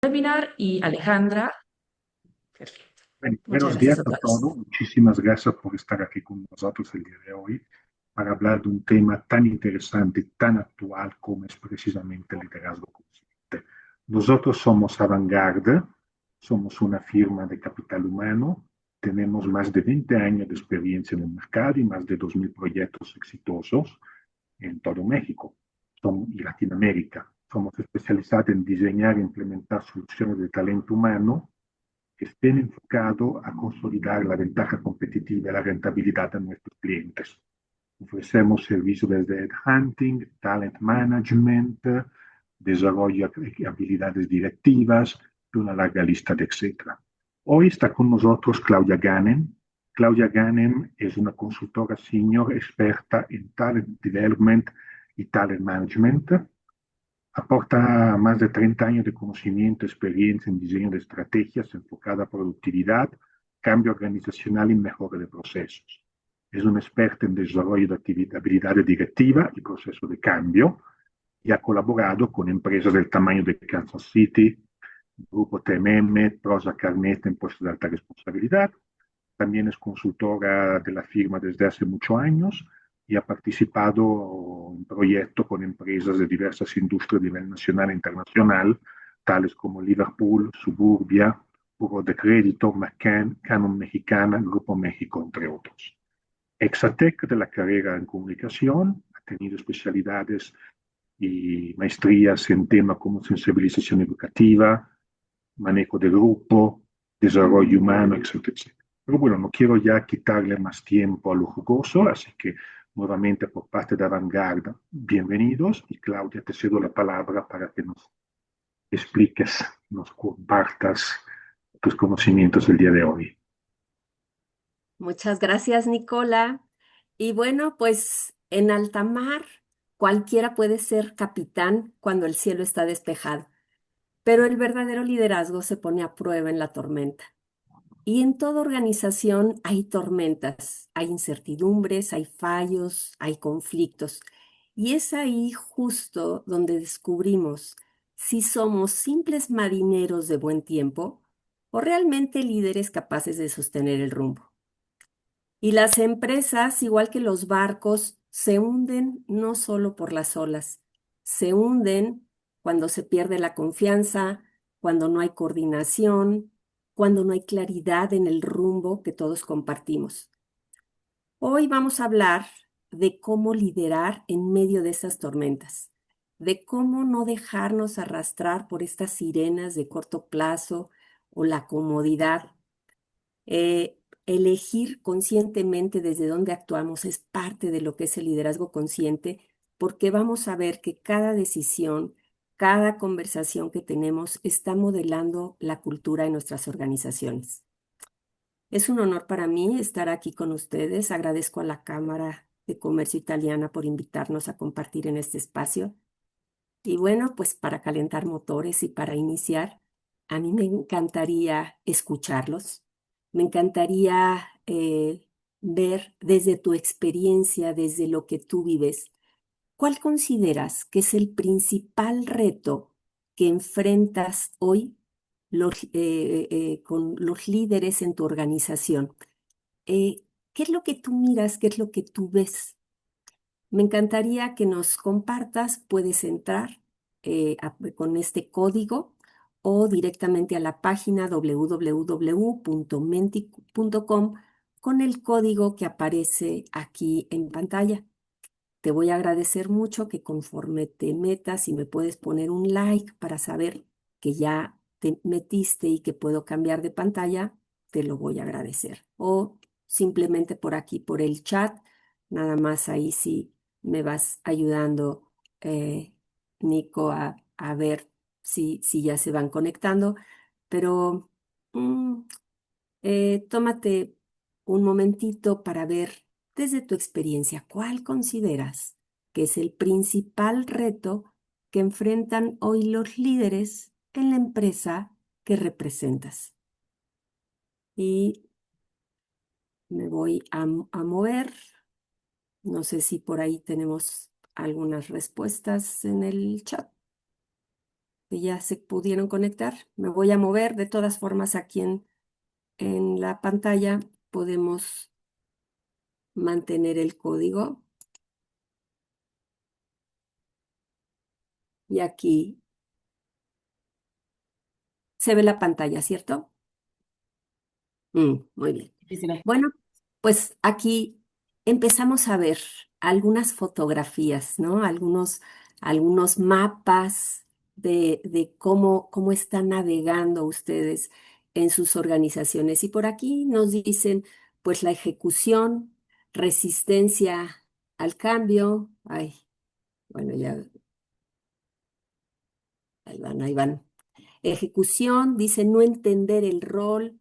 Webinar y Alejandra. Perfecto. Bueno, Muchas buenos gracias días a a todos. todos. Muchísimas gracias por estar aquí con nosotros el día de hoy para hablar de un tema tan interesante, tan actual como es precisamente el liderazgo consciente. Nosotros somos Avantgarde, somos una firma de capital humano, tenemos más de 20 años de experiencia en el mercado y más de 2.000 proyectos exitosos en todo México y Latinoamérica. Somos especializados en diseñar e implementar soluciones de talento humano que estén enfocados a consolidar la ventaja competitiva y la rentabilidad de nuestros clientes. Ofrecemos servicios desde hunting, talent management, desarrollo de habilidades directivas y una larga lista de etcétera. Hoy está con nosotros Claudia Ganem. Claudia Ganem es una consultora senior experta en talent development y talent management. Aporta más de 30 años de conocimiento, experiencia en diseño de estrategias enfocada a productividad, cambio organizacional y mejora de procesos. Es un experto en desarrollo de habilidades directivas y procesos de cambio y ha colaborado con empresas del tamaño de Kansas City, Grupo TMM, Prosa Carnet en puestos de alta responsabilidad. También es consultora de la firma desde hace muchos años y ha participado en proyectos con empresas de diversas industrias a nivel nacional e internacional, tales como Liverpool, Suburbia, Buró de Crédito, McCann, Canon Mexicana, Grupo México, entre otros. Exatec de la carrera en comunicación, ha tenido especialidades y maestrías en temas como sensibilización educativa, manejo de grupo, desarrollo humano, etcétera, etcétera. Pero bueno, no quiero ya quitarle más tiempo a lo jugoso, así que nuevamente por parte de Vanguard, bienvenidos y Claudia, te cedo la palabra para que nos expliques, nos compartas tus conocimientos el día de hoy. Muchas gracias, Nicola. Y bueno, pues en alta mar cualquiera puede ser capitán cuando el cielo está despejado, pero el verdadero liderazgo se pone a prueba en la tormenta. Y en toda organización hay tormentas, hay incertidumbres, hay fallos, hay conflictos. Y es ahí justo donde descubrimos si somos simples marineros de buen tiempo o realmente líderes capaces de sostener el rumbo. Y las empresas, igual que los barcos, se hunden no solo por las olas, se hunden cuando se pierde la confianza, cuando no hay coordinación, cuando no hay claridad en el rumbo que todos compartimos. Hoy vamos a hablar de cómo liderar en medio de esas tormentas, de cómo no dejarnos arrastrar por estas sirenas de corto plazo o la comodidad. Elegir conscientemente desde dónde actuamos es parte de lo que es el liderazgo consciente, porque vamos a ver que cada decisión, cada conversación que tenemos está modelando la cultura en nuestras organizaciones. Es un honor para mí estar aquí con ustedes. Agradezco a la Cámara de Comercio Italiana por invitarnos a compartir en este espacio. Y bueno, pues para calentar motores y para iniciar, a mí me encantaría escucharlos. Me encantaría ver desde tu experiencia, desde lo que tú vives, ¿cuál consideras que es el principal reto que enfrentas hoy con los líderes en tu organización? ¿Qué es lo que tú miras? ¿Qué es lo que tú ves? Me encantaría que nos compartas, puedes entrar con este código o directamente a la página www.menti.com con el código que aparece aquí en pantalla. Te voy a agradecer mucho que conforme te metas y me puedes poner un like para saber que ya te metiste y que puedo cambiar de pantalla, te lo voy a agradecer. O simplemente por aquí, por el chat, nada más ahí sí me vas ayudando, eh, Nico, a ver si ya se van conectando. Pero mm, tómate un momentito para ver desde tu experiencia cuál consideras que es el principal reto que enfrentan hoy los líderes en la empresa que representas. Y me voy a mover. No sé si por ahí tenemos algunas respuestas en el chat. que ya se pudieron conectar. Me voy a mover. De todas formas, aquí en la pantalla podemos mantener el código. Y aquí se ve la pantalla, ¿cierto? Muy bien. Sí, se ve. Bueno, pues aquí empezamos a ver algunas fotografías, ¿no? Algunos mapas de cómo están navegando ustedes en sus organizaciones. Y por aquí nos dicen, pues, la ejecución, resistencia al cambio. Ay, bueno, ya, ahí van, ahí van. Ejecución, dice no entender el rol,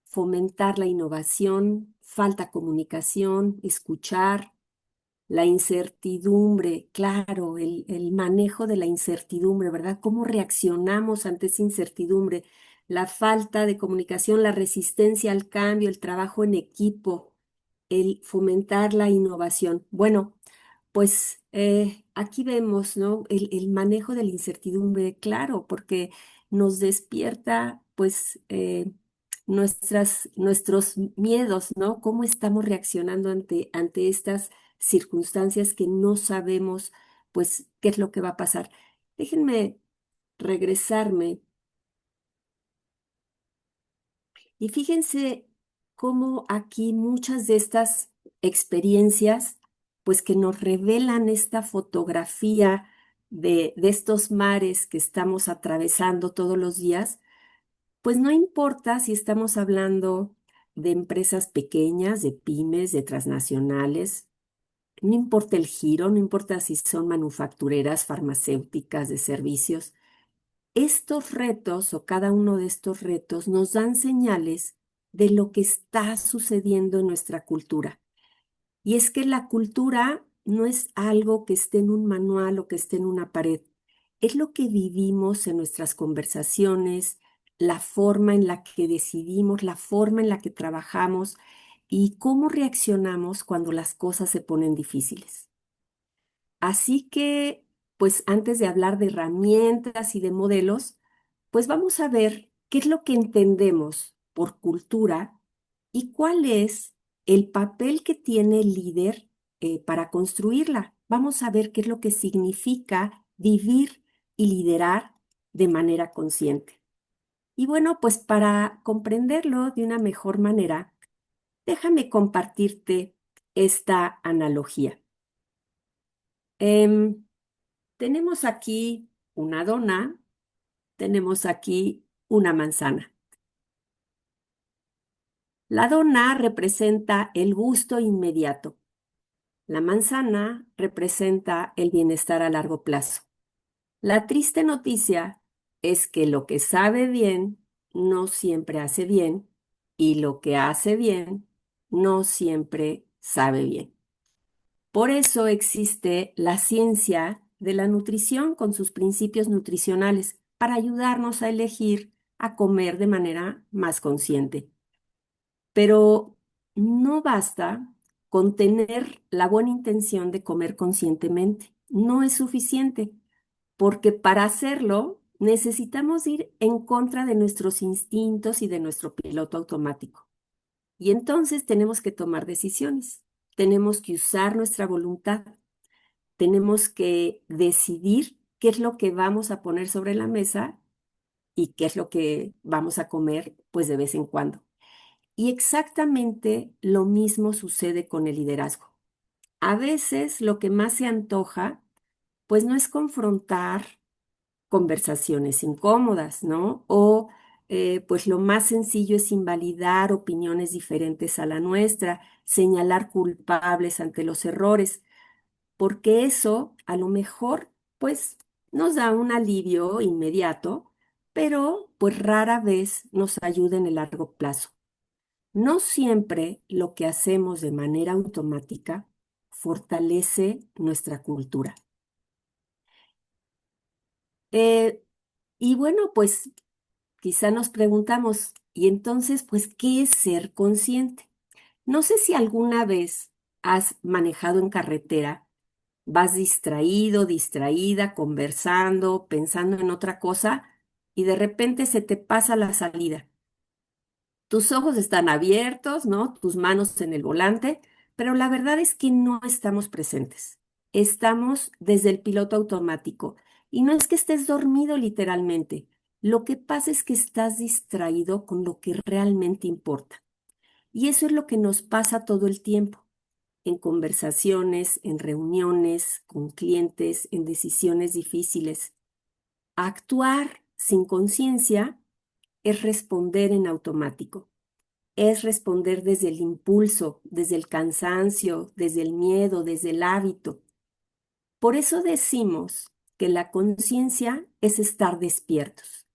fomentar la innovación, falta comunicación, escuchar, la incertidumbre, claro, el manejo de la incertidumbre, ¿verdad? ¿Cómo reaccionamos ante esa incertidumbre? La falta de comunicación, la resistencia al cambio, el trabajo en equipo, el fomentar la innovación. Bueno, pues aquí vemos, ¿no? El manejo de la incertidumbre, claro, porque nos despierta, pues, nuestros miedos, ¿no? ¿Cómo estamos reaccionando ante estas circunstancias que no sabemos, pues, qué es lo que va a pasar? Déjenme regresarme y fíjense cómo aquí muchas de estas experiencias, pues que nos revelan esta fotografía de estos mares que estamos atravesando todos los días, pues no importa si estamos hablando de empresas pequeñas, de pymes, de transnacionales, no importa el giro, no importa si son manufactureras, farmacéuticas, de servicios. Estos retos o cada uno de estos retos nos dan señales de lo que está sucediendo en nuestra cultura. Y es que la cultura no es algo que esté en un manual o que esté en una pared. Es lo que vivimos en nuestras conversaciones, la forma en la que decidimos, la forma en la que trabajamos y cómo reaccionamos cuando las cosas se ponen difíciles. Así que, pues antes de hablar de herramientas y de modelos, pues vamos a ver qué es lo que entendemos por cultura y cuál es el papel que tiene el líder para construirla. Vamos a ver qué es lo que significa vivir y liderar de manera consciente. Y bueno, pues para comprenderlo de una mejor manera, déjame compartirte esta analogía. Em, Tenemos aquí una dona, tenemos aquí una manzana. La dona representa el gusto inmediato. La manzana representa el bienestar a largo plazo. La triste noticia es que lo que sabe bien no siempre hace bien y lo que hace bien no siempre sabe bien. Por eso existe la ciencia de la nutrición con sus principios nutricionales para ayudarnos a elegir a comer de manera más consciente. Pero no basta con tener la buena intención de comer conscientemente. No es suficiente, porque para hacerlo necesitamos ir en contra de nuestros instintos y de nuestro piloto automático. Y entonces tenemos que tomar decisiones. Tenemos que usar nuestra voluntad. Tenemos que decidir qué es lo que vamos a poner sobre la mesa y qué es lo que vamos a comer, pues de vez en cuando. Y exactamente lo mismo sucede con el liderazgo. A veces lo que más se antoja, pues no es confrontar conversaciones incómodas, ¿no? O pues lo más sencillo es invalidar opiniones diferentes a la nuestra, señalar culpables ante los errores, porque eso a lo mejor pues nos da un alivio inmediato, pero pues rara vez nos ayuda en el largo plazo. No siempre lo que hacemos de manera automática fortalece nuestra cultura. Eh, y bueno, pues quizá nos preguntamos, ¿y entonces pues qué es ser consciente? No sé si alguna vez has manejado en carretera Vas distraído, distraída, conversando, pensando en otra cosa y de repente se te pasa la salida. Tus ojos están abiertos, ¿no? Tus manos en el volante, pero la verdad es que no estamos presentes. Estamos desde el piloto automático. Y no es que estés dormido literalmente. Lo que pasa es que estás distraído con lo que realmente importa. Y eso es lo que nos pasa todo el tiempo, en conversaciones, en reuniones, con clientes, en decisiones difíciles. Actuar sin conciencia es responder en automático. Es responder desde el impulso, desde el cansancio, desde el miedo, desde el hábito. Por eso decimos que la conciencia es estar despiertos.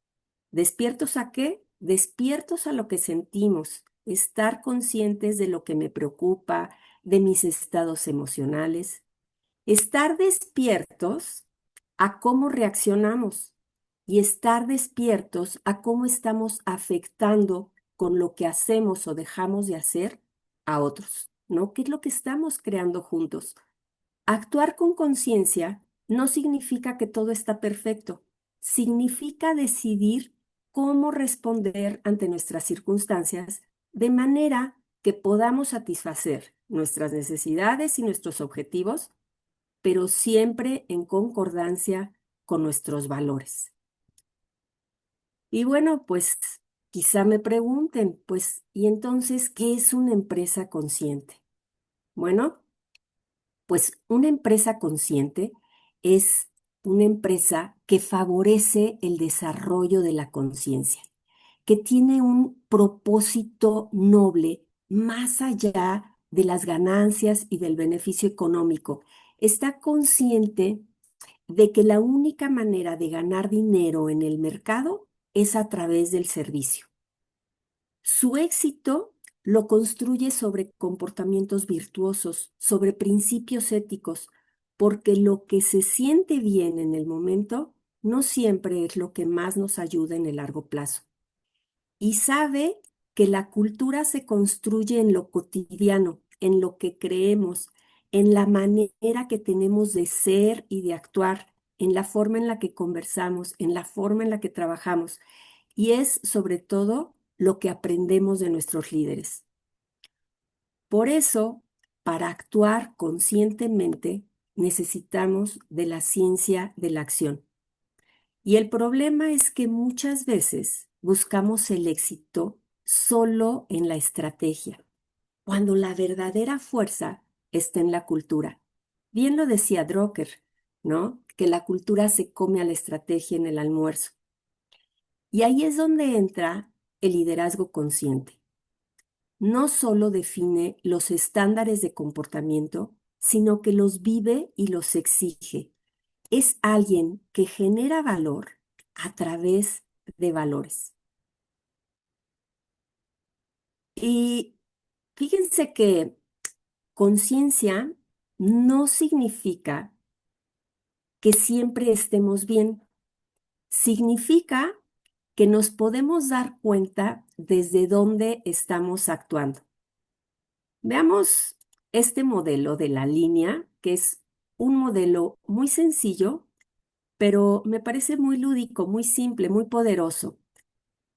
¿Despiertos a qué? Despiertos a lo que sentimos, estar conscientes de lo que me preocupa, de mis estados emocionales, estar despiertos a cómo reaccionamos y estar despiertos a cómo estamos afectando con lo que hacemos o dejamos de hacer a otros, ¿no? ¿Qué es lo que estamos creando juntos? Actuar con conciencia no significa que todo está perfecto, significa decidir cómo responder ante nuestras circunstancias de manera que podamos satisfacer nuestras necesidades y nuestros objetivos, pero siempre en concordancia con nuestros valores. Y bueno, pues quizá me pregunten, pues, ¿y entonces qué es una empresa consciente? Bueno, pues una empresa consciente es una empresa que favorece el desarrollo de la conciencia, que tiene un propósito noble más allá de las ganancias y del beneficio económico. Está consciente de que la única manera de ganar dinero en el mercado es a través del servicio. Su éxito lo construye sobre comportamientos virtuosos, sobre principios éticos, porque lo que se siente bien en el momento no siempre es lo que más nos ayuda en el largo plazo. Y sabe que la cultura se construye en lo cotidiano, en lo que creemos, en la manera que tenemos de ser y de actuar, en la forma en la que conversamos, en la forma en la que trabajamos. Y es sobre todo lo que aprendemos de nuestros líderes. Por eso, para actuar conscientemente, necesitamos de la ciencia de la acción. Y el problema es que muchas veces buscamos el éxito solo en la estrategia, cuando la verdadera fuerza está en la cultura. Bien lo decía Drucker, ¿no? Que la cultura se come a la estrategia en el almuerzo. Y ahí es donde entra el liderazgo consciente. No solo define los estándares de comportamiento, sino que los vive y los exige. Es alguien que genera valor a través de valores. Y fíjense que conciencia no significa que siempre estemos bien. Significa que nos podemos dar cuenta desde dónde estamos actuando. Veamos este modelo de la línea, que es un modelo muy sencillo, pero me parece muy lúdico, muy simple, muy poderoso.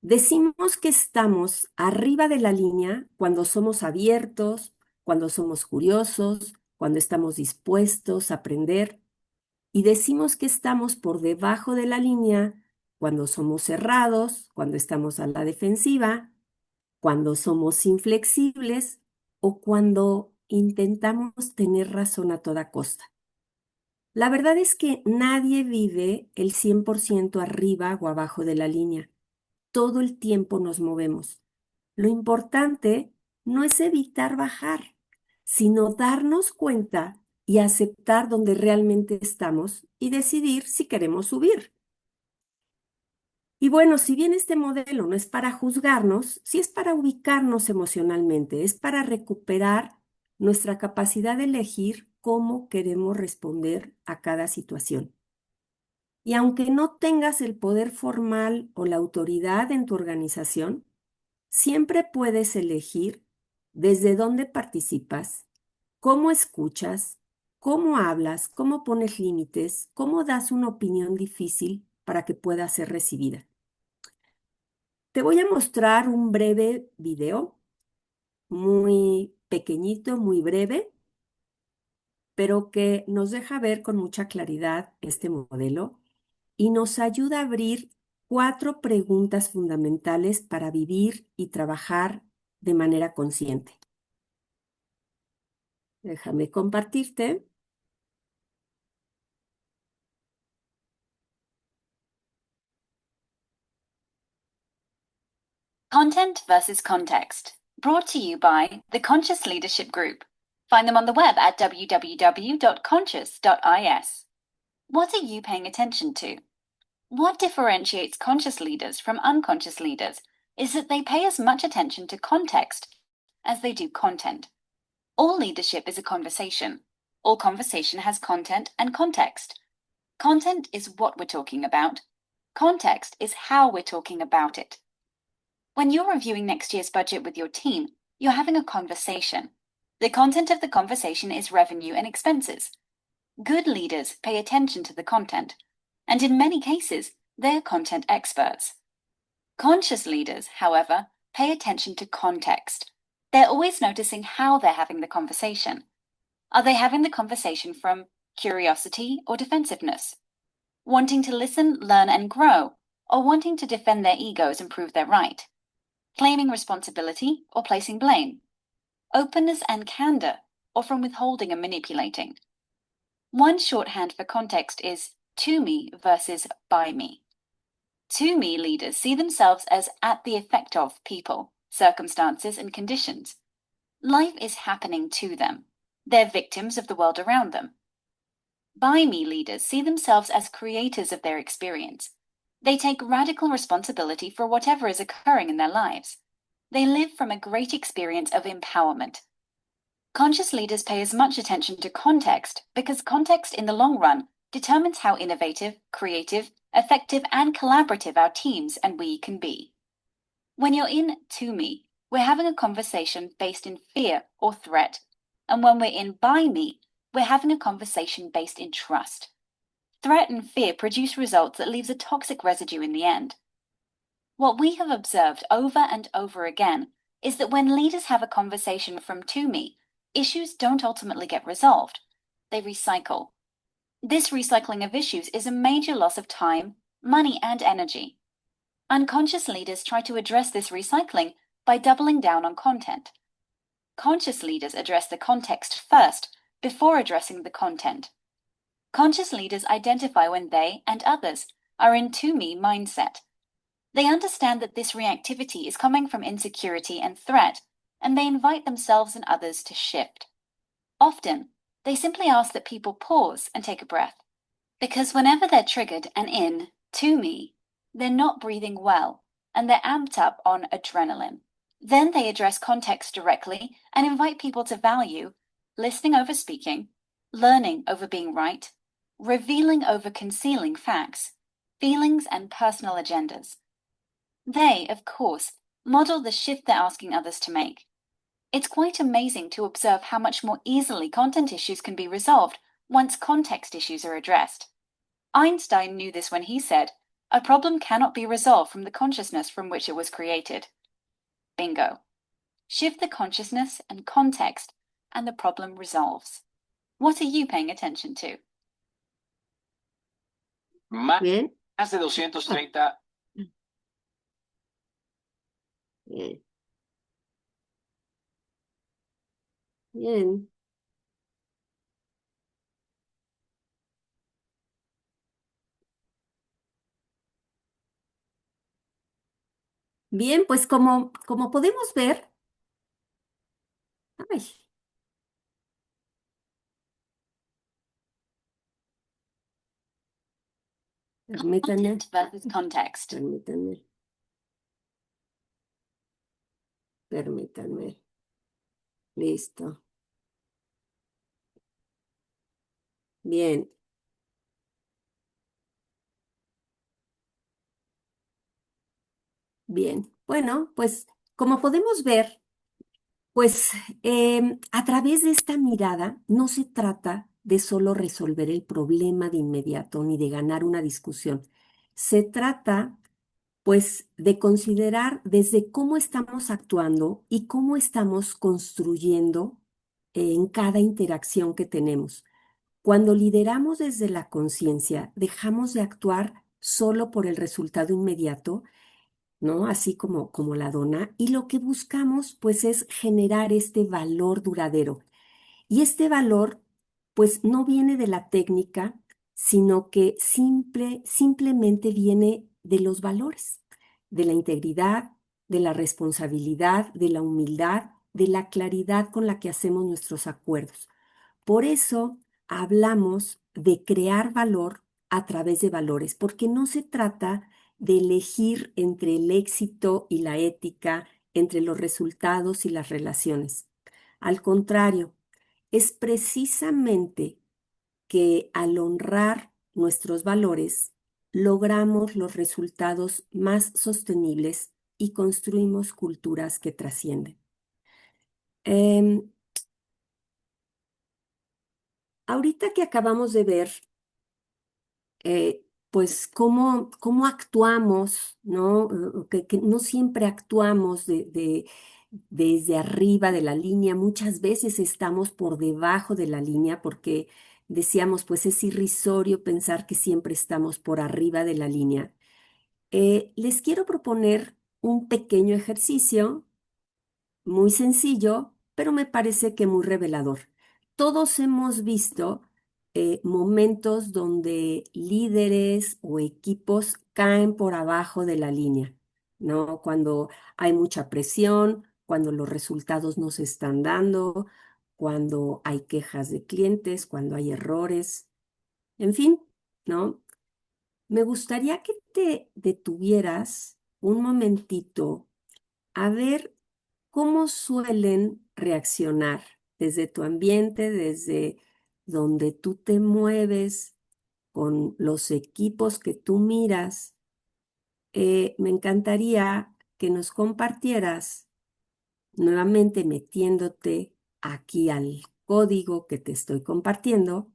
Decimos que estamos arriba de la línea cuando somos abiertos, cuando somos curiosos, cuando estamos dispuestos a aprender. Y decimos que estamos por debajo de la línea cuando somos cerrados, cuando estamos a la defensiva, cuando somos inflexibles o cuando intentamos tener razón a toda costa. La verdad es que nadie vive el 100% arriba o abajo de la línea. Todo el tiempo nos movemos. Lo importante no es evitar bajar, sino darnos cuenta y aceptar donde realmente estamos y decidir si queremos subir. Y bueno, si bien este modelo no es para juzgarnos, sí es para ubicarnos emocionalmente, es para recuperar nuestra capacidad de elegir cómo queremos responder a cada situación. Y aunque no tengas el poder formal o la autoridad en tu organización, siempre puedes elegir desde dónde participas, cómo escuchas, cómo hablas, cómo pones límites, cómo das una opinión difícil para que pueda ser recibida. Te voy a mostrar un breve video, muy pequeñito, muy breve, pero que nos deja ver con mucha claridad este modelo y nos ayuda a abrir 4 preguntas fundamentales para vivir y trabajar de manera consciente. Déjame compartirte. Content versus Context, brought to you by the Conscious Leadership Group. Find them on the web at www.conscious.is. What are you paying attention to? What differentiates conscious leaders from unconscious leaders is that they pay as much attention to context as they do content. All leadership is a conversation. All conversation has content and context. Content is what we're talking about. Context is how we're talking about it. When you're reviewing next year's budget with your team, you're having a conversation. The content of the conversation is revenue and expenses. Good leaders pay attention to the content, and in many cases, they're content experts. Conscious leaders, however, pay attention to context. They're always noticing how they're having the conversation. Are they having the conversation from curiosity or defensiveness? Wanting to listen, learn, and grow, or wanting to defend their egos and prove they're right? Claiming responsibility or placing blame? Openness and candor, or from withholding and manipulating? One shorthand for context is to me versus by me. To me leaders see themselves as at the effect of people, circumstances, and conditions. Life is happening to them. They're victims of the world around them. By me leaders see themselves as creators of their experience. They take radical responsibility for whatever is occurring in their lives. They live from a great experience of empowerment. Conscious leaders pay as much attention to context because context in the long run determines how innovative, creative, effective, and collaborative our teams and we can be. When you're in to me, we're having a conversation based in fear or threat. And when we're in by me, we're having a conversation based in trust. Threat and fear produce results that leaves a toxic residue in the end. What we have observed over and over again is that when leaders have a conversation from to me, issues don't ultimately get resolved. They recycle. This recycling of issues is a major loss of time, money, and energy. Unconscious leaders try to address this recycling by doubling down on content. Conscious leaders address the context first before addressing the content. Conscious leaders identify when they and others are in to me mindset. They understand that this reactivity is coming from insecurity and threat, and they invite themselves and others to shift. Often, they simply ask that people pause and take a breath, because whenever they're triggered and in to me, they're not breathing well, and they're amped up on adrenaline. Then they address context directly and invite people to value listening over speaking, learning over being right, revealing over concealing facts, feelings and personal agendas. They, of course, model the shift they're asking others to make. It's quite amazing to observe how much more easily content issues can be resolved once context issues are addressed. Einstein knew this when he said, "A problem cannot be resolved from the consciousness from which it was created." Bingo. Shift the consciousness and context, and the problem resolves. What are you paying attention to? Más Bien, de 230. bien. Bien. Bien, pues como podemos ver, ay, permítanme, Content versus context. permítanme. Listo. Bien. Bien. Bueno, pues como podemos ver, pues a través de esta mirada no se trata de solo resolver el problema de inmediato ni de ganar una discusión. Se trata, pues, de considerar desde cómo estamos actuando y cómo estamos construyendo en cada interacción que tenemos. Cuando lideramos desde la conciencia, dejamos de actuar solo por el resultado inmediato, ¿no? Así como la dona, y lo que buscamos, pues, es generar este valor duradero. Y este valor, pues, no viene de la técnica, sino que simplemente viene de los valores, de la integridad, de la responsabilidad, de la humildad, de la claridad con la que hacemos nuestros acuerdos. Por eso hablamos de crear valor a través de valores, porque no se trata de elegir entre el éxito y la ética, entre los resultados y las relaciones. Al contrario, es precisamente que al honrar nuestros valores, logramos los resultados más sostenibles y construimos culturas que trascienden. Ahorita que acabamos de ver, pues cómo actuamos, ¿no? Que no siempre actuamos desde arriba de la línea, muchas veces estamos por debajo de la línea porque decíamos, pues es irrisorio pensar que siempre estamos por arriba de la línea. Les quiero proponer un pequeño ejercicio muy sencillo, pero me parece que muy revelador. Todos hemos visto momentos donde líderes o equipos caen por abajo de la línea, ¿no? Cuando hay mucha presión, cuando los resultados no se están dando, cuando hay quejas de clientes, cuando hay errores, en fin, ¿no? Me gustaría que te detuvieras un momentito a ver cómo suelen reaccionar desde tu ambiente, desde donde tú te mueves, con los equipos que tú miras. Me encantaría que nos compartieras, nuevamente metiéndote aquí al código que te estoy compartiendo,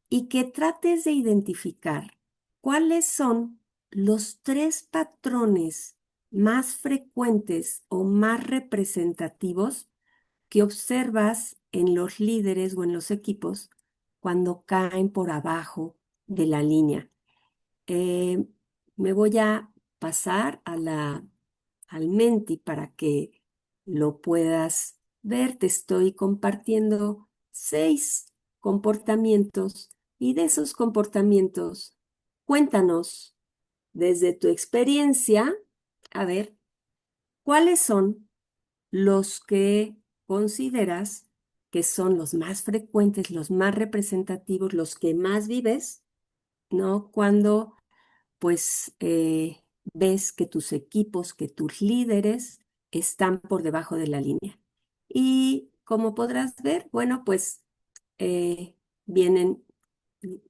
y que trates de identificar cuáles son los 3 patrones más frecuentes o más representativos que observas en los líderes o en los equipos cuando caen por abajo de la línea. Eh, Me voy a pasar al Menti para que lo puedas ver. Te estoy compartiendo 6 comportamientos, y de esos comportamientos, cuéntanos desde tu experiencia, a ver, ¿cuáles son los que consideras que son los más frecuentes, los más representativos, los que más vives, ¿no? Cuando pues ves que tus equipos, que tus líderes están por debajo de la línea. Y como podrás ver, bueno, pues vienen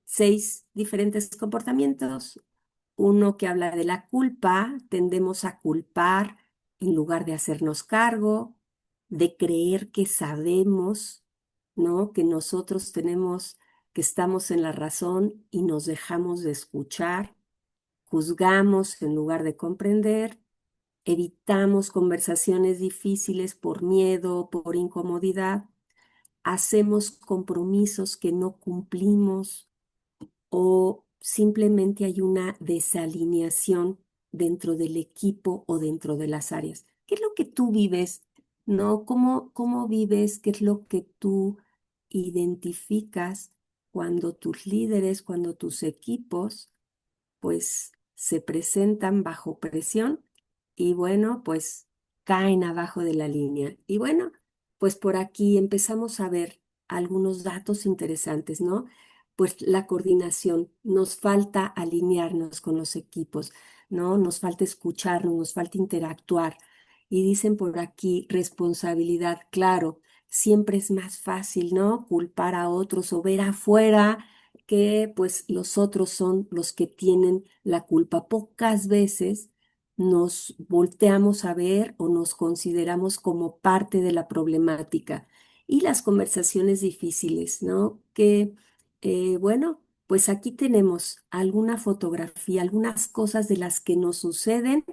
6 diferentes comportamientos. Uno que habla de la culpa, tendemos a culpar en lugar de hacernos cargo, de creer que sabemos, ¿no? Que nosotros que estamos en la razón y nos dejamos de escuchar. Juzgamos en lugar de comprender, evitamos conversaciones difíciles por miedo, por incomodidad, hacemos compromisos que no cumplimos, o simplemente hay una desalineación dentro del equipo o dentro de las áreas. ¿Qué es lo que tú vives? ¿No? ¿Cómo vives? ¿Qué es lo que tú identificas cuando tus líderes, cuando tus equipos pues se presentan bajo presión y bueno, pues caen abajo de la línea? Y bueno, pues por aquí empezamos a ver algunos datos interesantes, ¿no? Pues la coordinación, nos falta alinearnos con los equipos, ¿no? Nos falta escucharnos, nos falta interactuar. Y dicen por aquí responsabilidad, claro, siempre es más fácil, ¿no? Culpar a otros o ver afuera que pues los otros son los que tienen la culpa. Pocas veces nos volteamos a ver o nos consideramos como parte de la problemática. Y las conversaciones difíciles, ¿no? que, bueno, pues aquí tenemos alguna fotografía, algunas cosas de las que nos suceden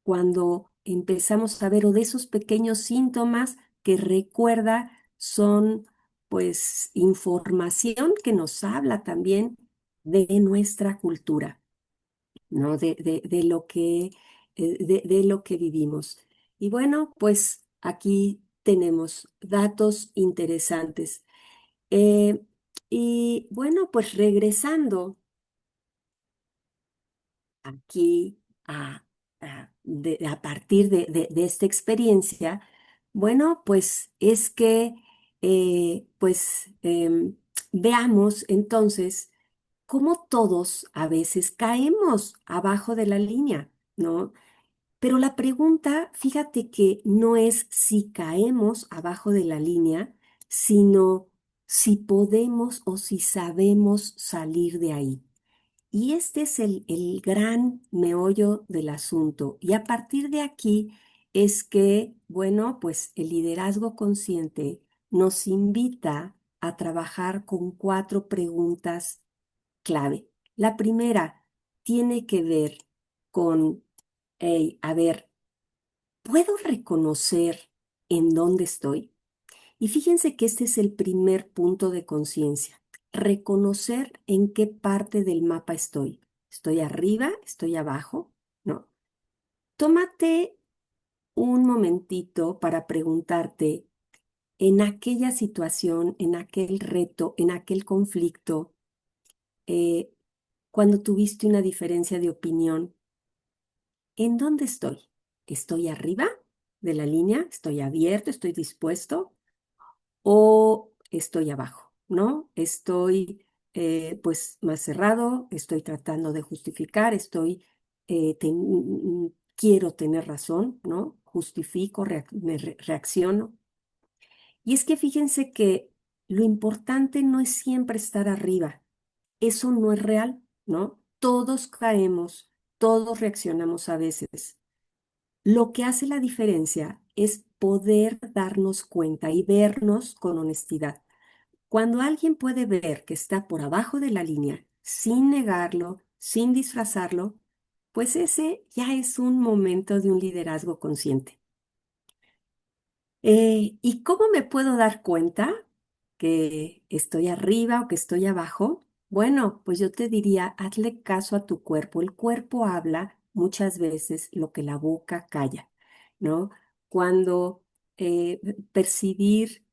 cuando empezamos a ver o de esos pequeños síntomas que recuerda son pues información que nos habla también de nuestra cultura, ¿no? De lo que vivimos. Y bueno, pues aquí tenemos datos interesantes. Eh, y bueno, pues regresando aquí a partir de esta experiencia, bueno, pues es que veamos entonces cómo todos a veces caemos abajo de la línea, ¿no? Pero la pregunta, fíjate que no es si caemos abajo de la línea, sino si podemos o si sabemos salir de ahí. Y este es el gran meollo del asunto. Y a partir de aquí es que, bueno, pues el liderazgo consciente nos invita a trabajar con 4 preguntas clave. La primera tiene que ver con, a ver, ¿puedo reconocer en dónde estoy? Y fíjense que este es el primer punto de conciencia, reconocer en qué parte del mapa estoy. ¿Estoy arriba? ¿Estoy abajo? ¿No? Tómate un momentito para preguntarte en aquella situación, en aquel reto, en aquel conflicto, eh, cuando tuviste una diferencia de opinión, ¿en dónde estoy? ¿Estoy arriba de la línea? ¿Estoy abierto? ¿Estoy dispuesto? ¿O estoy abajo? ¿No? Estoy pues más cerrado, estoy tratando de justificar, quiero tener razón, ¿no? Justifico, reacciono. Y es que fíjense que lo importante no es siempre estar arriba. Eso no es real, ¿no? Todos caemos, todos reaccionamos a veces. Lo que hace la diferencia es poder darnos cuenta y vernos con honestidad. Cuando alguien puede ver que está por abajo de la línea, sin negarlo, sin disfrazarlo, pues ese ya es un momento de un liderazgo consciente. ¿Y cómo me puedo dar cuenta que estoy arriba o que estoy abajo? Bueno, pues yo te diría, hazle caso a tu cuerpo. El cuerpo habla muchas veces lo que la boca calla, ¿no? Cuando percibir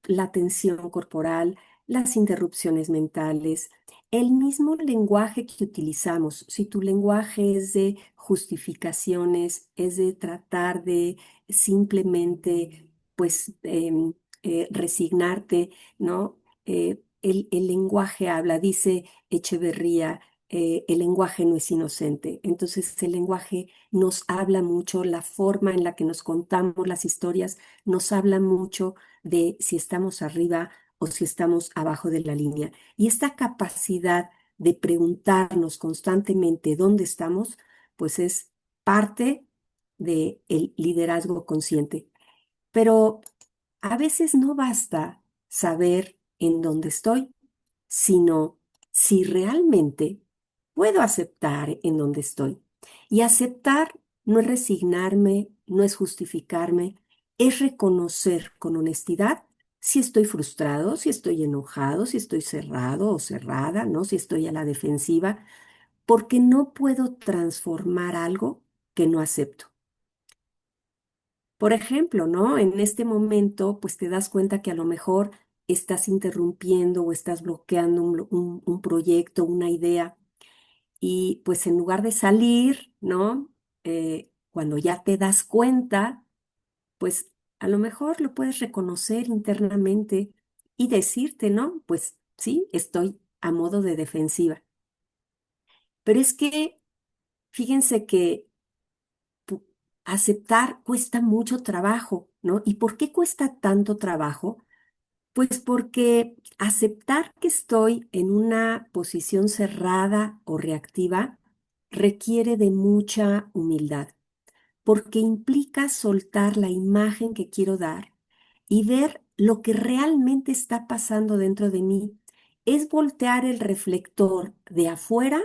la tensión corporal, las interrupciones mentales, el mismo lenguaje que utilizamos. Si tu lenguaje es de justificaciones, es de tratar de simplemente, pues, resignarte, ¿no? El lenguaje habla, dice Echeverría, el lenguaje no es inocente. Entonces, el lenguaje nos habla mucho, la forma en la que nos contamos las historias nos habla mucho de si estamos arriba o si estamos abajo de la línea. Y esta capacidad de preguntarnos constantemente dónde estamos, pues es parte del liderazgo consciente. Pero a veces no basta saber en dónde estoy, sino si realmente puedo aceptar en dónde estoy. Y aceptar no es resignarme, no es justificarme, es reconocer con honestidad si estoy frustrado, si estoy enojado, si estoy cerrado o cerrada, ¿no? Si estoy a la defensiva, porque no puedo transformar algo que no acepto. Por ejemplo, ¿no? En este momento, pues te das cuenta que a lo mejor estás interrumpiendo o estás bloqueando un proyecto, una idea, y pues en lugar de salir, ¿no? Cuando ya te das cuenta, pues a lo mejor lo puedes reconocer internamente y decirte, ¿no? Pues sí, estoy a modo de defensiva. Pero es que, fíjense que aceptar cuesta mucho trabajo, ¿no? ¿Y por qué cuesta tanto trabajo? Pues porque aceptar que estoy en una posición cerrada o reactiva requiere de mucha humildad, porque implica soltar la imagen que quiero dar y ver lo que realmente está pasando dentro de mí es voltear el reflector de afuera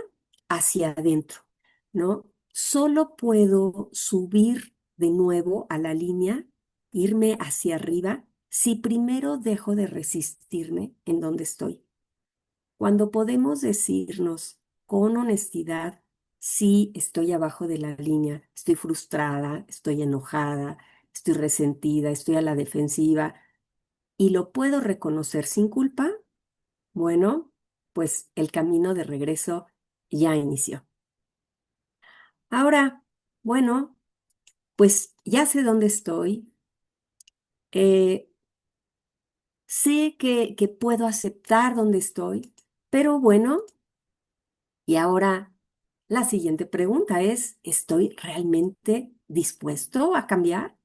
hacia adentro, ¿no? Solo puedo subir de nuevo a la línea, irme hacia arriba, si primero dejo de resistirme en donde estoy. Cuando podemos decirnos con honestidad, sí, estoy abajo de la línea, estoy frustrada, estoy enojada, estoy resentida, estoy a la defensiva y lo puedo reconocer sin culpa, bueno, pues el camino de regreso ya inició. Ahora, bueno, pues ya sé dónde estoy, eh, sé que puedo aceptar dónde estoy, pero bueno, y ahora la siguiente pregunta es, ¿estoy realmente dispuesto a cambiar?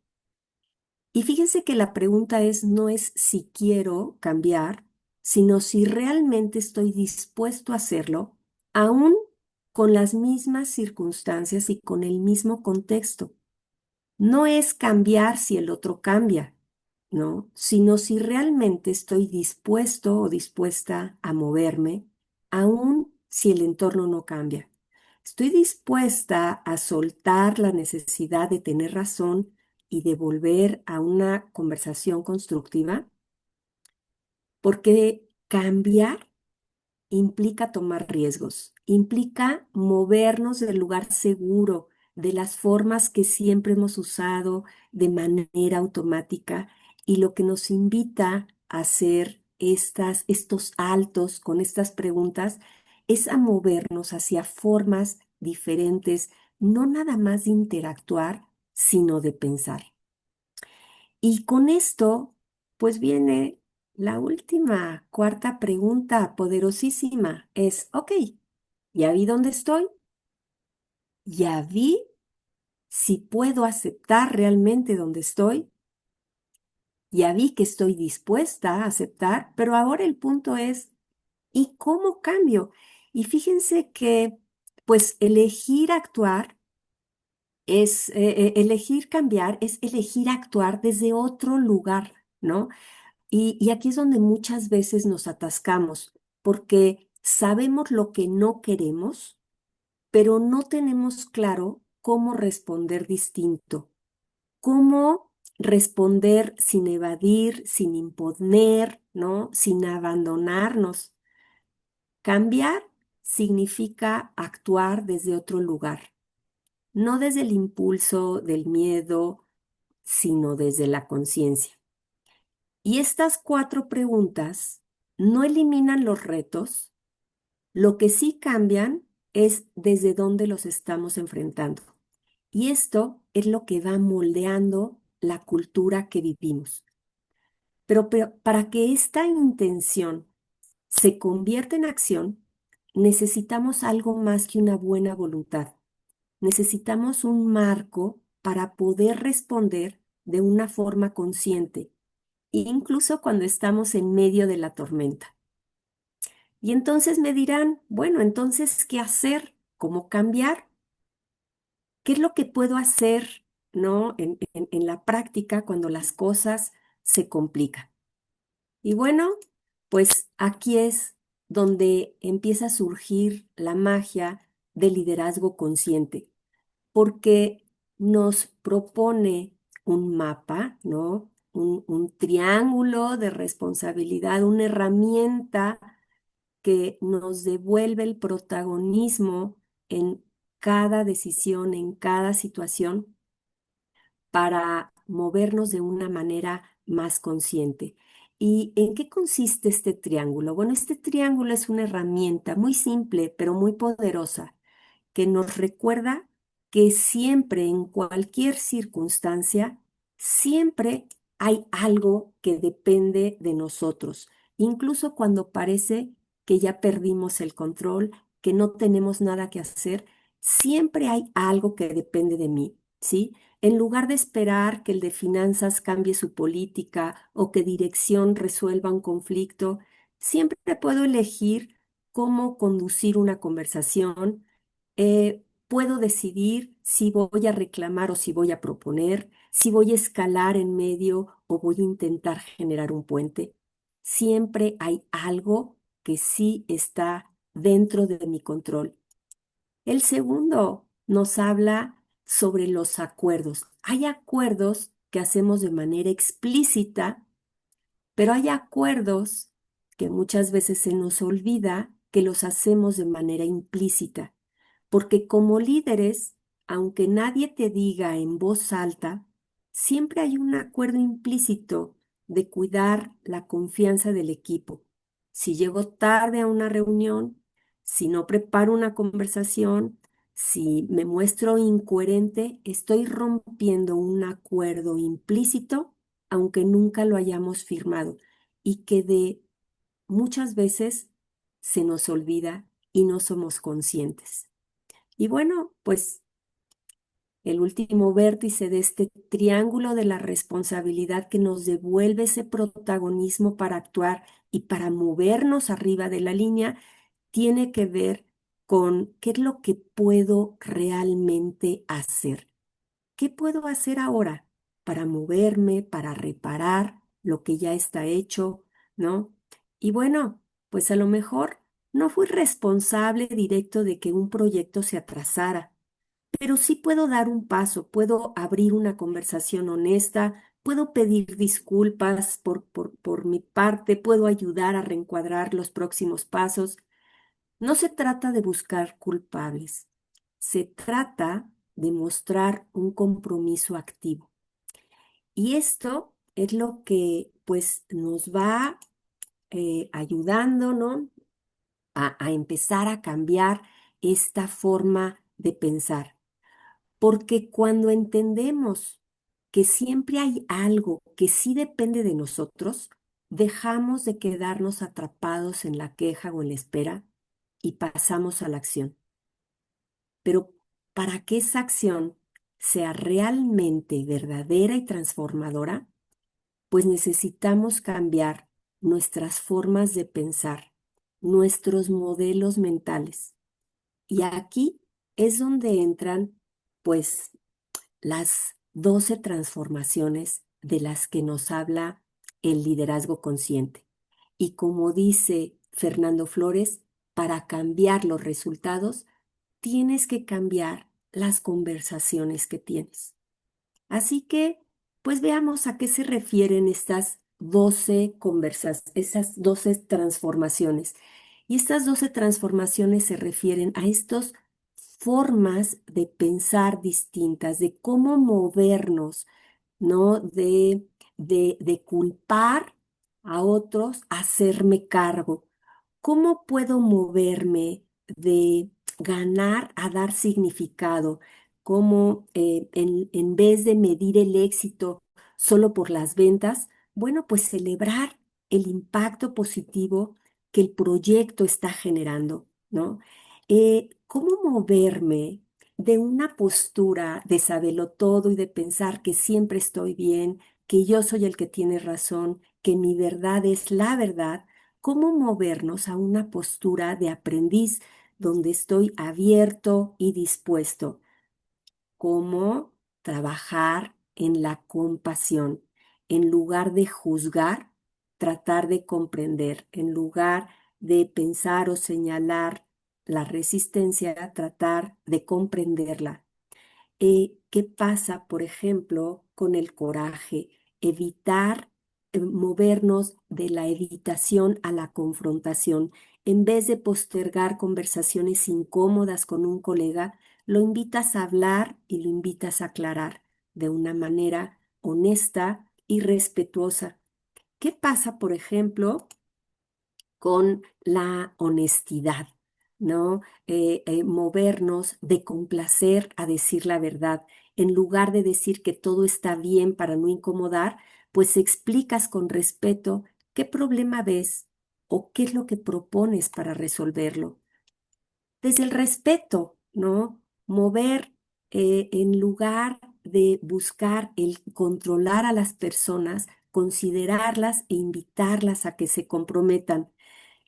Y fíjense que la pregunta no es si quiero cambiar, sino si realmente estoy dispuesto a hacerlo, aún con las mismas circunstancias y con el mismo contexto. No es cambiar si el otro cambia, ¿no? Sino si realmente estoy dispuesto o dispuesta a moverme, aún si el entorno no cambia. Estoy dispuesta a soltar la necesidad de tener razón y de volver a una conversación constructiva, porque cambiar implica tomar riesgos, implica movernos del lugar seguro, de las formas que siempre hemos usado de manera automática y lo que nos invita a hacer estos altos con estas preguntas es a movernos hacia formas diferentes, no nada más de interactuar, sino de pensar. Y con esto, pues viene la última, cuarta pregunta poderosísima. Es, ok, ya vi dónde estoy, ya vi si puedo aceptar realmente dónde estoy, ya vi que estoy dispuesta a aceptar, pero ahora el punto es, ¿y cómo cambio? Y fíjense que, pues, elegir actuar elegir cambiar es elegir actuar desde otro lugar, ¿no? Y aquí es donde muchas veces nos atascamos, porque sabemos lo que no queremos, pero no tenemos claro cómo responder distinto, cómo responder sin evadir, sin imponer, ¿no? Sin abandonarnos. Cambiar significa actuar desde otro lugar, no desde el impulso del miedo, sino desde la conciencia. Y estas cuatro preguntas no eliminan los retos, lo que sí cambian es desde dónde los estamos enfrentando. Y esto es lo que va moldeando la cultura que vivimos. Pero para que esta intención se convierta en acción, necesitamos algo más que una buena voluntad. Necesitamos un marco para poder responder de una forma consciente incluso cuando estamos en medio de la tormenta. Y entonces me dirán, bueno, entonces, ¿qué hacer? ¿Cómo cambiar? ¿Qué es lo que puedo hacer, no, en la práctica cuando las cosas se complican? Y bueno, pues aquí es donde empieza a surgir la magia del liderazgo consciente, porque nos propone un mapa, ¿no? Un triángulo de responsabilidad, una herramienta que nos devuelve el protagonismo en cada decisión, en cada situación, para movernos de una manera más consciente. ¿Y en qué consiste este triángulo? Bueno, este triángulo es una herramienta muy simple, pero muy poderosa que nos recuerda que siempre, en cualquier circunstancia, siempre hay algo que depende de nosotros, incluso cuando parece que ya perdimos el control, que no tenemos nada que hacer, siempre hay algo que depende de mí, ¿sí? En lugar de esperar que el de finanzas cambie su política o que dirección resuelva un conflicto, siempre puedo elegir cómo conducir una conversación, puedo decidir si voy a reclamar o si voy a proponer, si voy a escalar en medio o voy a intentar generar un puente. Siempre hay algo que sí está dentro de mi control. El segundo nos habla sobre los acuerdos. Hay acuerdos que hacemos de manera explícita, pero hay acuerdos que muchas veces se nos olvida que los hacemos de manera implícita, porque como líderes, aunque nadie te diga en voz alta, siempre hay un acuerdo implícito de cuidar la confianza del equipo. Si llego tarde a una reunión, si no preparo una conversación, si me muestro incoherente, estoy rompiendo un acuerdo implícito, aunque nunca lo hayamos firmado, y que de muchas veces se nos olvida y no somos conscientes. Y bueno, pues el último vértice de este triángulo de la responsabilidad que nos devuelve ese protagonismo para actuar y para movernos arriba de la línea tiene que ver con qué es lo que puedo realmente hacer. ¿Qué puedo hacer ahora para moverme, para reparar lo que ya está hecho, ¿no? Y bueno, pues a lo mejor no fui responsable directo de que un proyecto se atrasara, pero sí puedo dar un paso, puedo abrir una conversación honesta, puedo pedir disculpas por mi parte, puedo ayudar a reencuadrar los próximos pasos. No se trata de buscar culpables, se trata de mostrar un compromiso activo. Y esto es lo que pues nos va ayudando, ¿no? A empezar a cambiar esta forma de pensar. Porque cuando entendemos que siempre hay algo que sí depende de nosotros, dejamos de quedarnos atrapados en la queja o en la espera y pasamos a la acción. Pero para que esa acción sea realmente verdadera y transformadora, pues necesitamos cambiar nuestras formas de pensar, nuestros modelos mentales. Y aquí es donde entran, pues, las 12 transformaciones de las que nos habla el liderazgo consciente. Y como dice Fernando Flores, para cambiar los resultados, tienes que cambiar las conversaciones que tienes. Así que, pues veamos a qué se refieren estas 12 esas 12 transformaciones. Y estas 12 transformaciones se refieren a estas formas de pensar distintas, de cómo movernos, ¿no? De culpar a otros, hacerme cargo. ¿Cómo puedo moverme de ganar a dar significado? ¿Cómo en vez de medir el éxito solo por las ventas, bueno, pues celebrar el impacto positivo que el proyecto está generando, ¿no? ¿Cómo moverme de una postura de saberlo todo y de pensar que siempre estoy bien, que yo soy el que tiene razón, que mi verdad es la verdad? ¿Cómo movernos a una postura de aprendiz donde estoy abierto y dispuesto? ¿Cómo trabajar en la compasión? En lugar de juzgar, tratar de comprender. En lugar de pensar o señalar la resistencia, tratar de comprenderla. ¿Qué pasa, por ejemplo, con el coraje? Evitar movernos de la evitación a la confrontación. En vez de postergar conversaciones incómodas con un colega, lo invitas a hablar y lo invitas a aclarar de una manera honesta y respetuosa. ¿Qué pasa, por ejemplo, con la honestidad? ¿No? Movernos de complacer a decir la verdad. En lugar de decir que todo está bien para no incomodar, pues explicas con respeto qué problema ves o qué es lo que propones para resolverlo. Desde el respeto, ¿no? Mover en lugar de buscar el controlar a las personas, considerarlas e invitarlas a que se comprometan.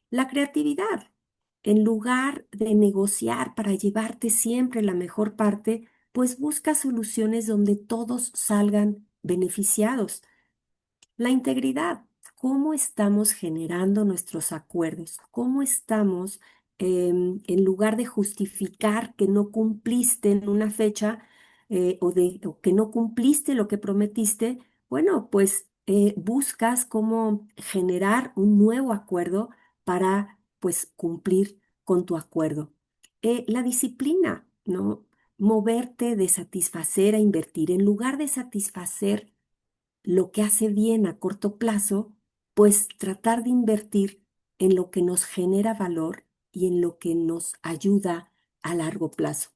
La creatividad. en lugar de negociar para llevarte siempre la mejor parte, pues busca soluciones donde todos salgan beneficiados. La integridad, ¿cómo estamos generando nuestros acuerdos? ¿Cómo estamos, en lugar de justificar que no cumpliste en una fecha o que no cumpliste lo que prometiste? Bueno, pues buscas cómo generar un nuevo acuerdo para, pues, cumplir con tu acuerdo. La disciplina, ¿no? Moverte de satisfacer a invertir. En lugar de satisfacer lo que hace bien a corto plazo, pues tratar de invertir en lo que nos genera valor y en lo que nos ayuda a largo plazo.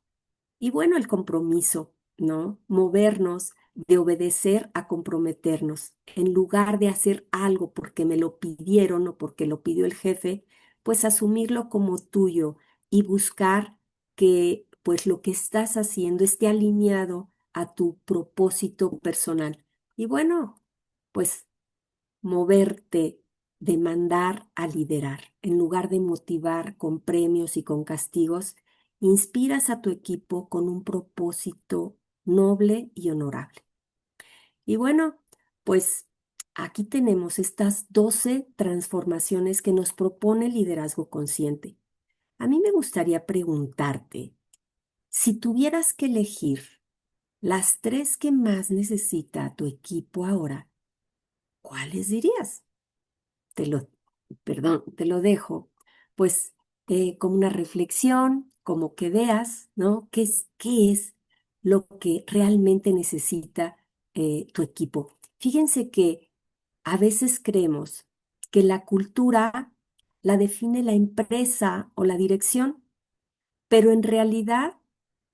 Y bueno, el compromiso, ¿no? Movernos de obedecer a comprometernos. En lugar de hacer algo porque me lo pidieron o porque lo pidió el jefe, pues asumirlo como tuyo y buscar que pues lo que estás haciendo esté alineado a tu propósito personal. Y bueno, pues moverte de mandar a liderar. En lugar de motivar con premios y con castigos, inspiras a tu equipo con un propósito noble y honorable. Y bueno, pues aquí tenemos estas 12 transformaciones que nos propone el liderazgo consciente. A mí me gustaría preguntarte, si tuvieras que elegir las 3 que más necesita tu equipo ahora, ¿cuáles dirías? Te lo, perdón, te lo dejo, pues como una reflexión, como que veas, ¿no? Qué es lo que realmente necesita tu equipo? Fíjense que a veces creemos que la cultura la define la empresa o la dirección, pero en realidad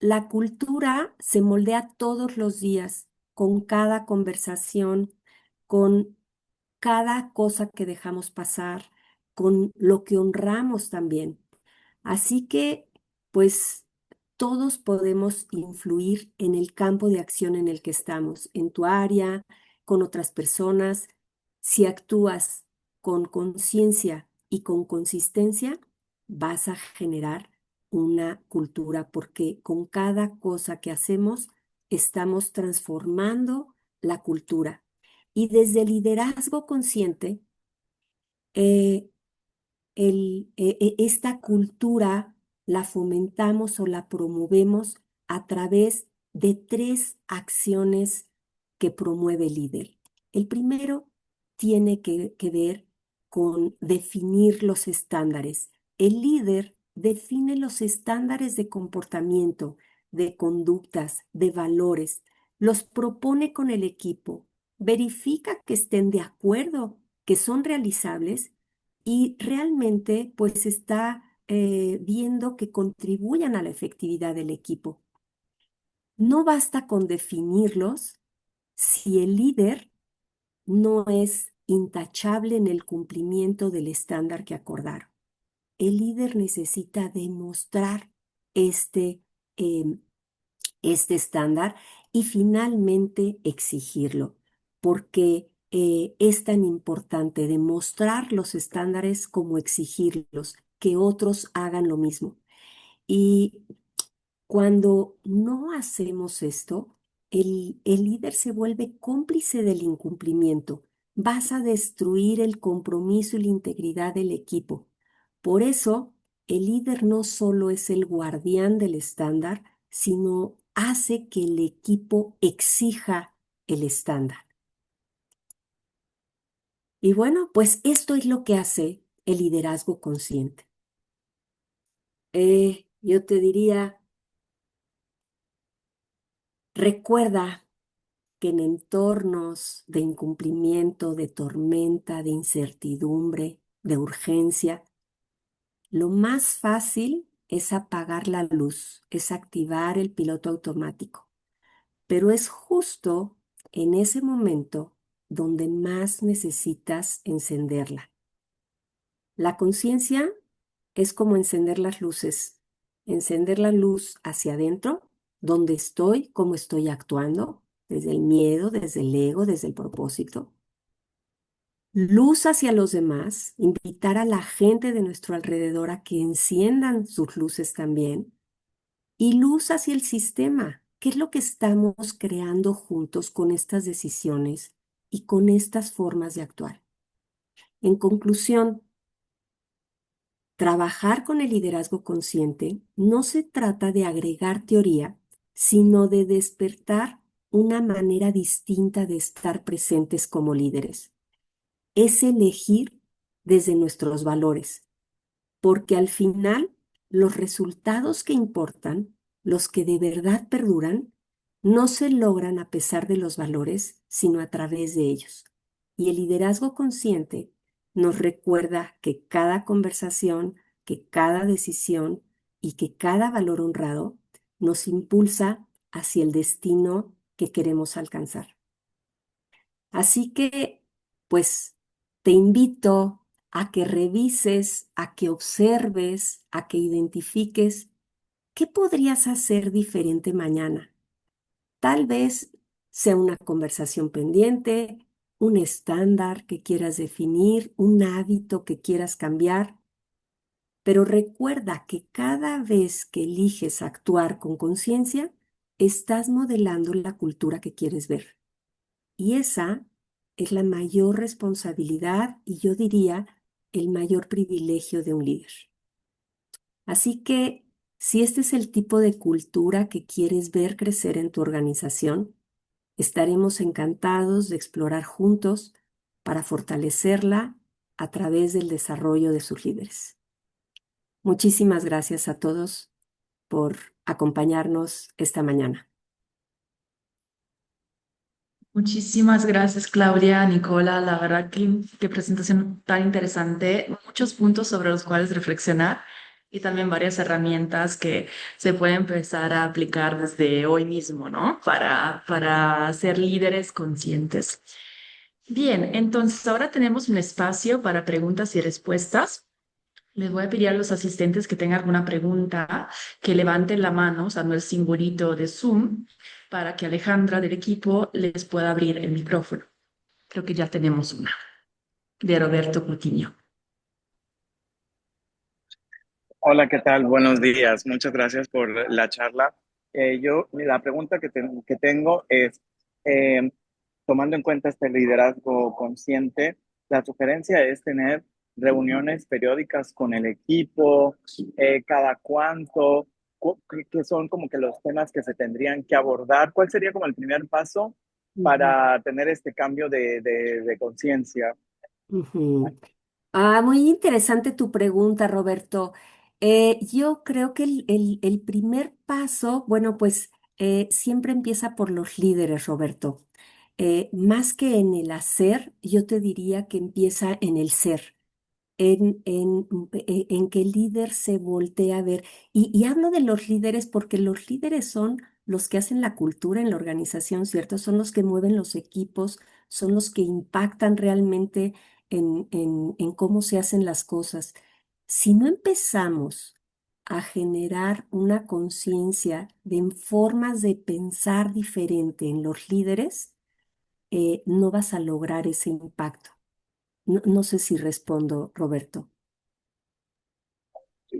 la cultura se moldea todos los días, con cada conversación, con cada cosa que dejamos pasar, con lo que honramos también. Así que, pues, todos podemos influir en el campo de acción en el que estamos, en tu área, con otras personas. Si actúas con conciencia y con consistencia, vas a generar una cultura, porque con cada cosa que hacemos estamos transformando la cultura. Y desde el liderazgo consciente, eh, esta cultura la fomentamos o la promovemos a través de 3 acciones que promueve el líder. El primero tiene que ver con definir los estándares. El líder define los estándares de comportamiento, de conductas, de valores, los propone con el equipo, verifica que estén de acuerdo, que son realizables y realmente pues está viendo que contribuyan a la efectividad del equipo. No basta con definirlos si el líder no es intachable en el cumplimiento del estándar que acordaron. El líder necesita demostrar este, em, este estándar y finalmente exigirlo, porque es tan importante demostrar los estándares como exigirlos, que otros hagan lo mismo. Y cuando no hacemos esto, el líder se vuelve cómplice del incumplimiento. Vas a destruir el compromiso y la integridad del equipo. Por eso, el líder no solo es el guardián del estándar, sino hace que el equipo exija el estándar. Y bueno, pues esto es lo que hace el liderazgo consciente. Yo te diría, recuerda que en entornos de incumplimiento, de tormenta, de incertidumbre, de urgencia, lo más fácil es apagar la luz, es activar el piloto automático. Pero es justo en ese momento donde más necesitas encenderla. La conciencia es como encender las luces, encender la luz hacia adentro, donde estoy, cómo estoy actuando, desde el miedo, desde el ego, desde el propósito. luz hacia los demás, invitar a la gente de nuestro alrededor a que enciendan sus luces también, y luz hacia el sistema. ¿Qué es lo que estamos creando juntos con estas decisiones y con estas formas de actuar? En conclusión, trabajar con el liderazgo consciente no se trata de agregar teoría, sino de despertar una manera distinta de estar presentes como líderes. Es elegir desde nuestros valores, porque al final los resultados que importan, los que de verdad perduran, no se logran a pesar de los valores, sino a través de ellos. Y el liderazgo consciente nos recuerda que cada conversación, que cada decisión y que cada valor honrado nos impulsa hacia el destino que queremos alcanzar. Así que, pues, te invito a que revises, a que observes, a que identifiques qué podrías hacer diferente mañana. Tal vez sea una conversación pendiente, un estándar que quieras definir, un hábito que quieras cambiar, pero recuerda que cada vez que eliges actuar con conciencia, estás modelando la cultura que quieres ver. Y esa es la mayor responsabilidad y yo diría el mayor privilegio de un líder. Así que si este es el tipo de cultura que quieres ver crecer en tu organización, estaremos encantados de explorar juntos para fortalecerla a través del desarrollo de sus líderes. Muchísimas gracias a todos por acompañarnos esta mañana. Muchísimas gracias, Claudia, Nicola. La verdad que qué presentación tan interesante. Muchos puntos sobre los cuales reflexionar y también varias herramientas que se pueden empezar a aplicar desde hoy mismo, ¿no? Para ser líderes conscientes. Bien, entonces ahora tenemos un espacio para preguntas y respuestas. Les voy a pedir a los asistentes que tengan alguna pregunta, que levanten la mano usando el simbolito de Zoom para que Alejandra del equipo les pueda abrir el micrófono. Creo que ya tenemos una, de Roberto Coutinho. Hola, ¿qué tal? Buenos días. Muchas gracias por la charla. La pregunta que tengo es, eh, tomando en cuenta este liderazgo consciente, la sugerencia es tener reuniones periódicas con el equipo, cada cuánto, qué son como que los temas que se tendrían que abordar. ¿Cuál sería como el primer paso para tener este cambio de conciencia? Ujú. Muy interesante tu pregunta, Roberto. Yo creo que el primer paso, bueno, pues siempre empieza por los líderes, Roberto. Más que en el hacer, yo te diría que empieza en el ser, en que el líder se voltea a ver. Y hablo de los líderes porque los líderes son los que hacen la cultura en la organización, ¿cierto? Son los que mueven los equipos, son los que impactan realmente en cómo se hacen las cosas. Si no empezamos a generar una conciencia de formas de pensar diferente en los líderes, no vas a lograr ese impacto. No sé si respondo, Roberto.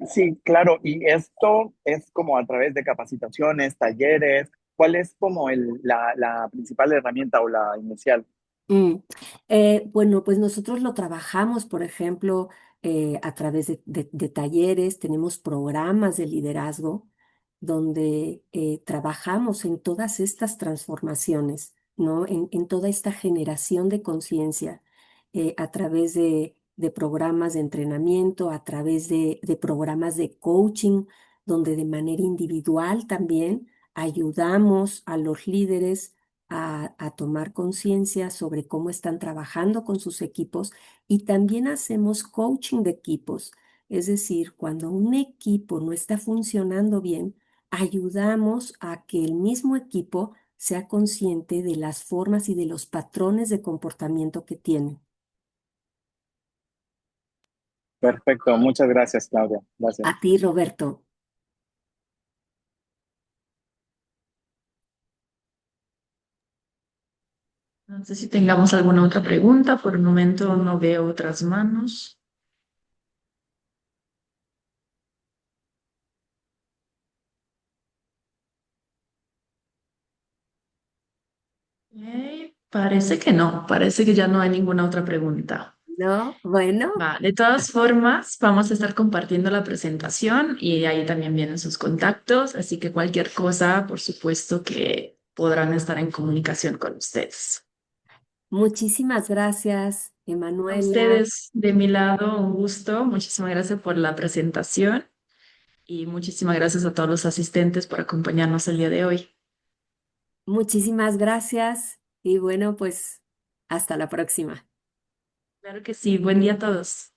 Sí, claro, y esto es como a través de capacitaciones, talleres. ¿Cuál es como la principal herramienta o la inicial? Mm, bueno, pues nosotros lo trabajamos, por ejemplo, a través de talleres, tenemos programas de liderazgo donde trabajamos en todas estas transformaciones, ¿no? En toda esta generación de conciencia, a través de programas de entrenamiento, a través de programas de coaching, donde de manera individual también ayudamos a los líderes a tomar conciencia sobre cómo están trabajando con sus equipos y también hacemos coaching de equipos. Es decir, cuando un equipo no está funcionando bien, ayudamos a que el mismo equipo sea consciente de las formas y de los patrones de comportamiento que tienen. Perfecto, muchas gracias, Claudia. Gracias. A ti, Roberto. No sé si tengamos alguna otra pregunta. Por el momento no veo otras manos. Parece que no, parece que ya no hay ninguna otra pregunta. ¿No? Bueno, Va, de todas formas, vamos a estar compartiendo la presentación y ahí también vienen sus contactos, así que cualquier cosa, por supuesto que podrán estar en comunicación con ustedes. muchísimas gracias, A Emanuela. ustedes, de mi lado, un gusto. Muchísimas gracias por la presentación y muchísimas gracias a todos los asistentes por acompañarnos el día de hoy. Muchísimas gracias y bueno, pues hasta la próxima. Claro que sí, buen día a todos.